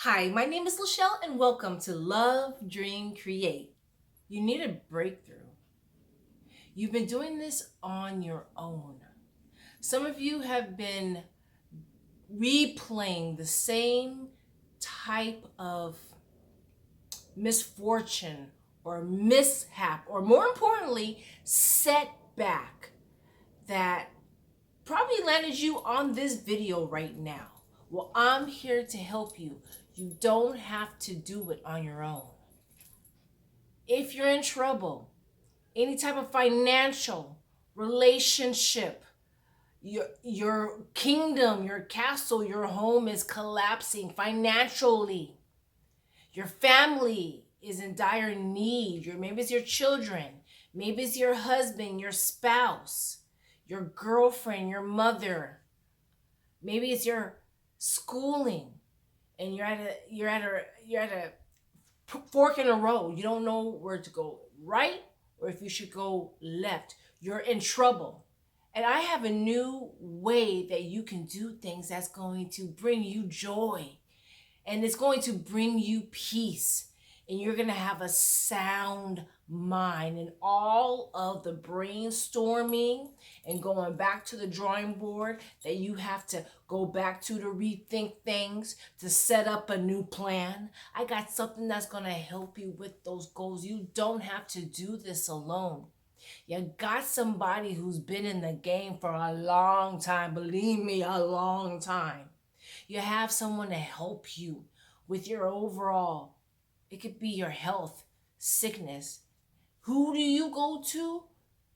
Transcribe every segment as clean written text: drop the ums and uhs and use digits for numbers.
Hi, my name is Lashelle and welcome to Love.Dream.Create. You need a breakthrough. You've been doing this on your own. Some of you have been replaying the same type of misfortune or mishap, or more importantly, setback that probably landed you on this video right now. Well, I'm here to help you. You don't have to do it on your own. If you're in trouble, any type of financial, relationship, your kingdom, your castle, your home is collapsing financially. Your family is in dire need. Maybe it's your children, maybe it's your husband, your spouse, your girlfriend, your mother. Maybe it's your schooling, and you're at a fork in the road. You don't know where to go right or if you should go left. You're in trouble. And I have a new way that you can do things that's going to bring you joy, and it's going to bring you peace. And you're going to have a sound mind, and all of the brainstorming and going back to the drawing board that you have to go back to rethink things, to set up a new plan. I got something that's going to help you with those goals. You don't have to do this alone. You got somebody who's been in the game for a long time. Believe me, a long time. You have someone to help you with your overall. It could be your health, sickness. Who do you go to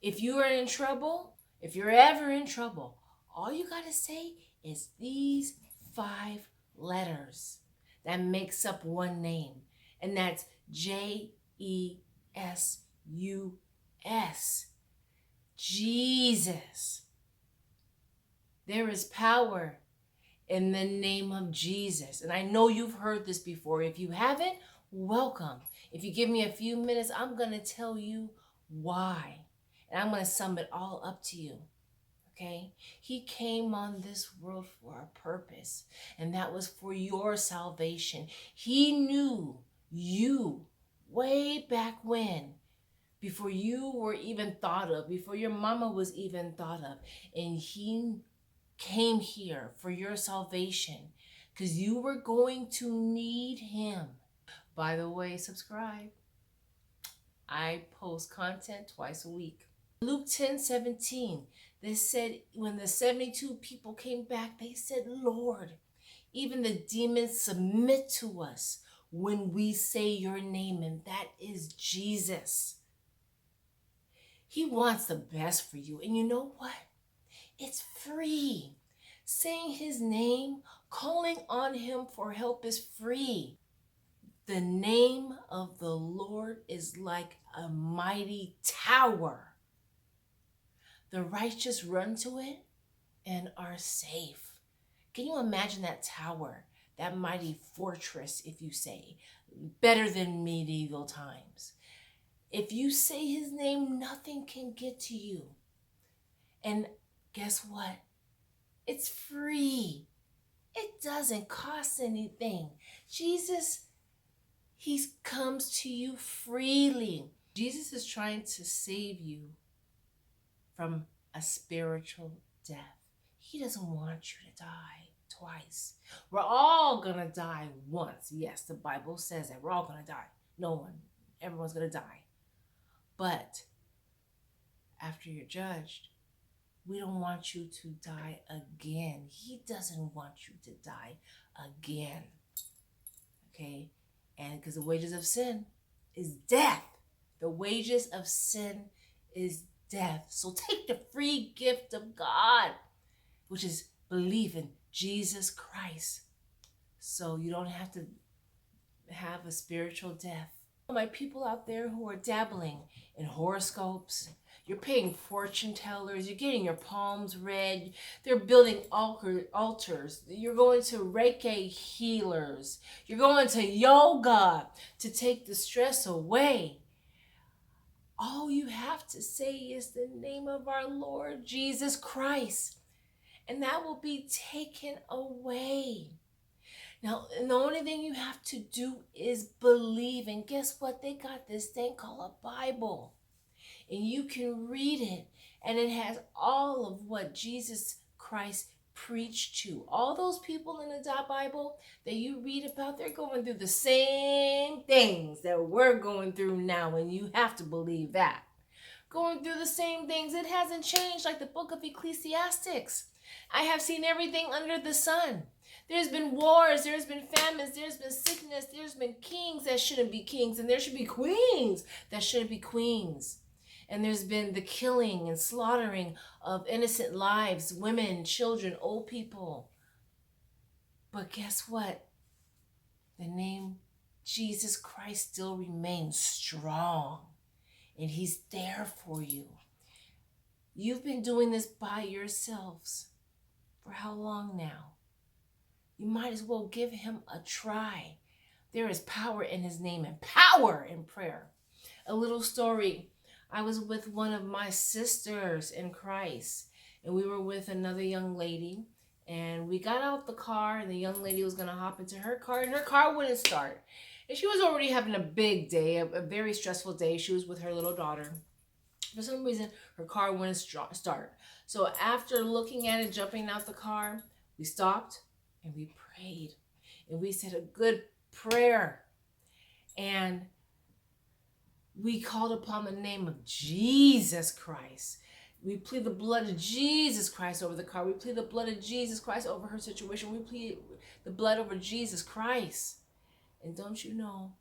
if you are in trouble? If you're ever in trouble, all you got to say is these 5 letters that makes up one name, and that's Jesus. Jesus. There is power in the name of Jesus. And I know you've heard this before. If you haven't, welcome. If you give me a few minutes, I'm going to tell you why. And I'm going to sum it all up to you. Okay? He came on this world for a purpose, and that was for your salvation. He knew you way back when, before you were even thought of, before your mama was even thought of. And he came here for your salvation because you were going to need him. By the way, subscribe. I post content twice a week. Luke 10:17, they said when the 72 people came back, they said, Lord, even the demons submit to us when we say your name, and that is Jesus. He wants the best for you. And you know what? It's free. Saying his name, calling on him for help is free. The name of the Lord is like a mighty tower. The righteous run to it and are safe. Can you imagine that tower, that mighty fortress, if you say, better than medieval times? If you say his name, nothing can get to you. And guess what? It's free. It doesn't cost anything. Jesus, he comes to you freely. Jesus is trying to save you from a spiritual death. He doesn't want you to die twice. We're all gonna die once. Yes, the Bible says that we're all gonna die. Everyone's gonna die. But after you're judged, we don't want you to die again. He doesn't want you to die again. Okay? And because the wages of sin is death. The wages of sin is death. So take the free gift of God, which is believe in Jesus Christ, so you don't have to have a spiritual death. My people out there who are dabbling in horoscopes, you're paying fortune tellers, you're getting your palms read, they're building altars, you're going to Reiki healers, you're going to yoga to take the stress away. All you have to say is the name of our Lord Jesus Christ, and that will be taken away. Now, and the only thing you have to do is believe. And guess what? They got this thing called a Bible. And you can read it. And it has all of what Jesus Christ preached to. All those people in the Bible that you read about, they're going through the same things that we're going through now. And you have to believe that. Going through the same things. It hasn't changed, like the book of Ecclesiastics. I have seen everything under the sun. There's been wars, there's been famines, there's been sickness, there's been kings that shouldn't be kings, and there should be queens that shouldn't be queens. And there's been the killing and slaughtering of innocent lives, women, children, old people. But guess what? The name Jesus Christ still remains strong, and he's there for you. You've been doing this by yourselves for how long now? You might as well give him a try. There is power in his name and power in prayer. A little story. I was with one of my sisters in Christ, and we were with another young lady, and we got out the car, and the young lady was going to hop into her car, and her car wouldn't start. And she was already having a big day, a very stressful day. She was with her little daughter. For some reason, her car wouldn't start. So after looking at it, jumping out the car, we stopped and we prayed. And we said a good prayer. And we called upon the name of Jesus Christ. We plead the blood of Jesus Christ over the car. We plead the blood of Jesus Christ over her situation. We plead the blood over Jesus Christ. And don't you know,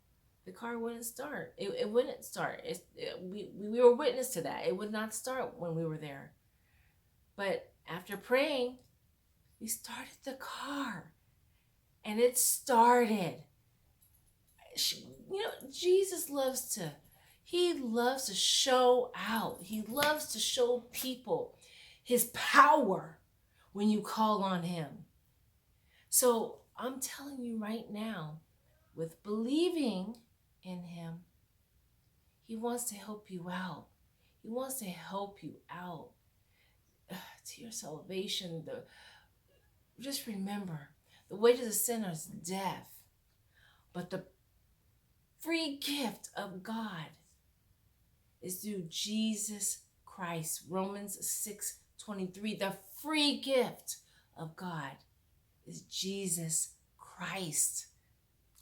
the car wouldn't start. It wouldn't start. We were witness to that. It would not start when we were there. But after praying, we started the car. And it started. Jesus loves to show out. He loves to show people his power when you call on him. So I'm telling you right now, with believing in him, he wants to help you out. He wants to help you out to your salvation. Just remember, the wages of sin is death, but the free gift of God is through Jesus Christ. Romans 6:23. The free gift of God is Jesus Christ.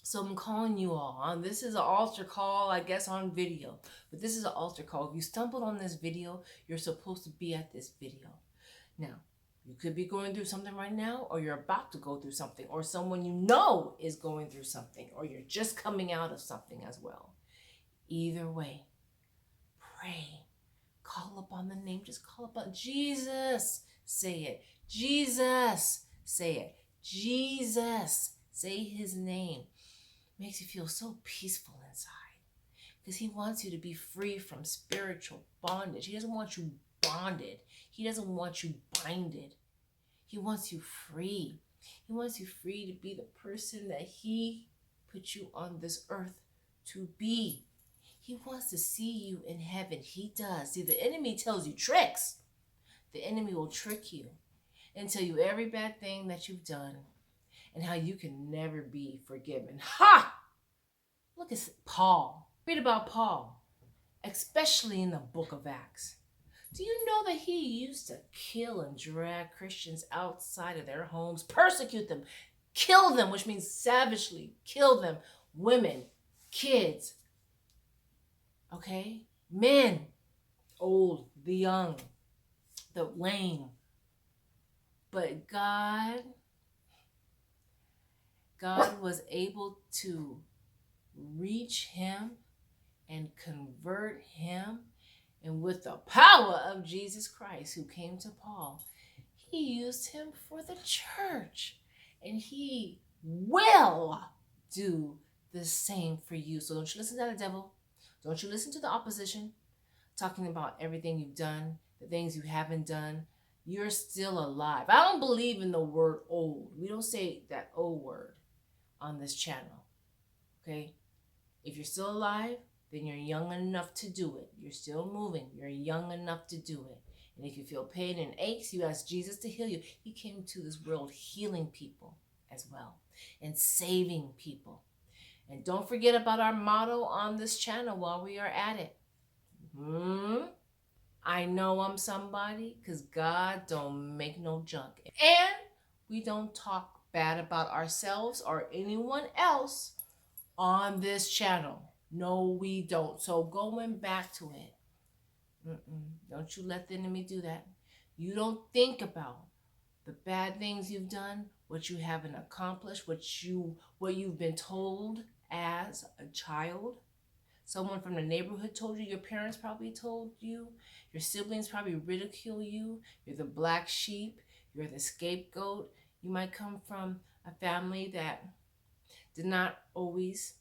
So I'm calling you all on. This is an altar call, I guess, on video. But this is an altar call. If you stumbled on this video, you're supposed to be at this video. Now, you could be going through something right now, or you're about to go through something, or someone you know is going through something, or you're just coming out of something as well. Either way, pray. Call upon the name. Just call upon Jesus. Say it. Jesus. Say it. Jesus. Say his name. Makes you feel so peaceful inside, because he wants you to be free from spiritual bondage. He doesn't want you bonded. He doesn't want you binded. He wants you free. He wants you free to be the person that he put you on this earth to be. He wants to see you in heaven. He does. See, the enemy tells you tricks. The enemy will trick you and tell you every bad thing that you've done and how you can never be forgiven. Ha! Look at Paul. Read about Paul, especially in the book of Acts. Do you know that he used to kill and drag Christians outside of their homes, persecute them, kill them, which means savagely kill them, women, kids, okay? Men, old, the young, the lame. But God was able to reach him and convert him. And with the power of Jesus Christ who came to Paul, he used him for the church. And he will do the same for you. So don't you listen to the devil. Don't you listen to the opposition talking about everything you've done, the things you haven't done. You're still alive. I don't believe in the word old. We don't say that old word on this channel. Okay? If you're still alive, then you're young enough to do it. You're still moving. You're young enough to do it. And if you feel pain and aches, you ask Jesus to heal you. He came to this world healing people. as well, and saving people. And don't forget about our motto on this channel while we are at it. I know I'm somebody because God don't make no junk. And we don't talk bad about ourselves or anyone else on this channel. No, we don't. So going back to it, don't you let the enemy do that. You don't think about the bad things you've done, what you haven't accomplished, what you've been told as a child. Someone from the neighborhood told you, your parents probably told you, your siblings probably ridicule you, you're the black sheep, you're the scapegoat. You might come from a family that did not always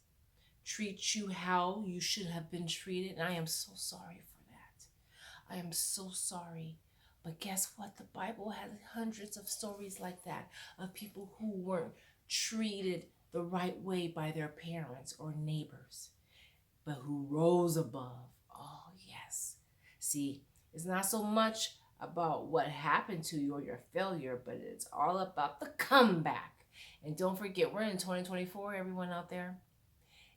treat you how you should have been treated. And I am so sorry for that. I am so sorry. But guess what? The Bible has hundreds of stories like that of people who weren't treated the right way by their parents or neighbors, but who rose above. Oh, yes. See, it's not so much about what happened to you or your failure, but it's all about the comeback. And don't forget, we're in 2024, everyone out there.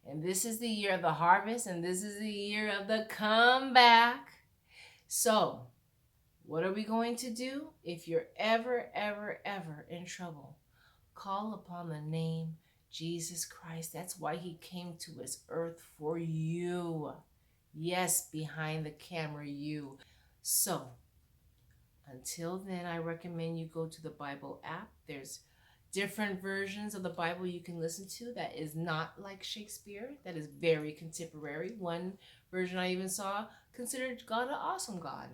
And this is the year of the harvest, and this is the year of the comeback. So, what are we going to do? If you're ever in trouble, call upon the name Jesus Christ. That's why he came to this earth, for you. Yes, behind the camera, you. So, until then, I recommend you go to the Bible app. There's different versions of the Bible you can listen to that is not like Shakespeare, that is very contemporary. One version I even saw considered God an awesome God.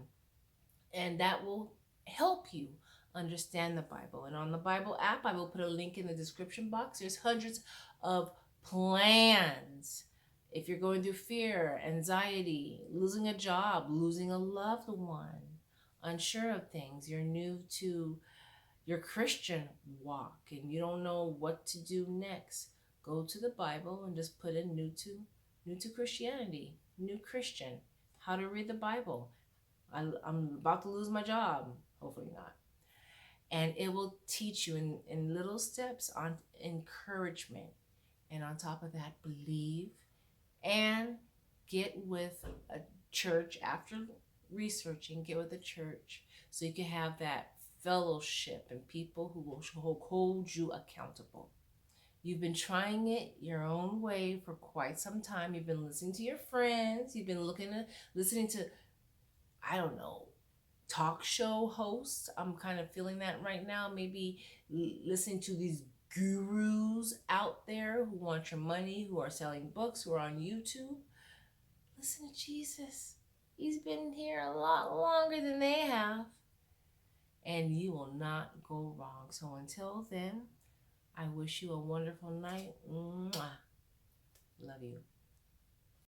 And that will help you understand the Bible. And on the Bible app, I will put a link in the description box. There's hundreds of plans. If you're going through fear, anxiety, losing a job, losing a loved one, unsure of things, you're new to your Christian walk and you don't know what to do next, go to the Bible and just put in new to Christianity, new Christian, how to read the Bible. I'm about to lose my job, hopefully not. And it will teach you in little steps on encouragement. And on top of that, believe and get with a church after researching, get with a church so you can have that fellowship and people who will hold you accountable. You've been trying it your own way for quite some time. You've been listening to your friends. You've been listening to, I don't know, talk show hosts. I'm kind of feeling that right now. Maybe listening to these gurus out there who want your money, who are selling books, who are on YouTube. Listen to Jesus. He's been here a lot longer than they have. And you will not go wrong. So until then, I wish you a wonderful night. Mwah. Love you.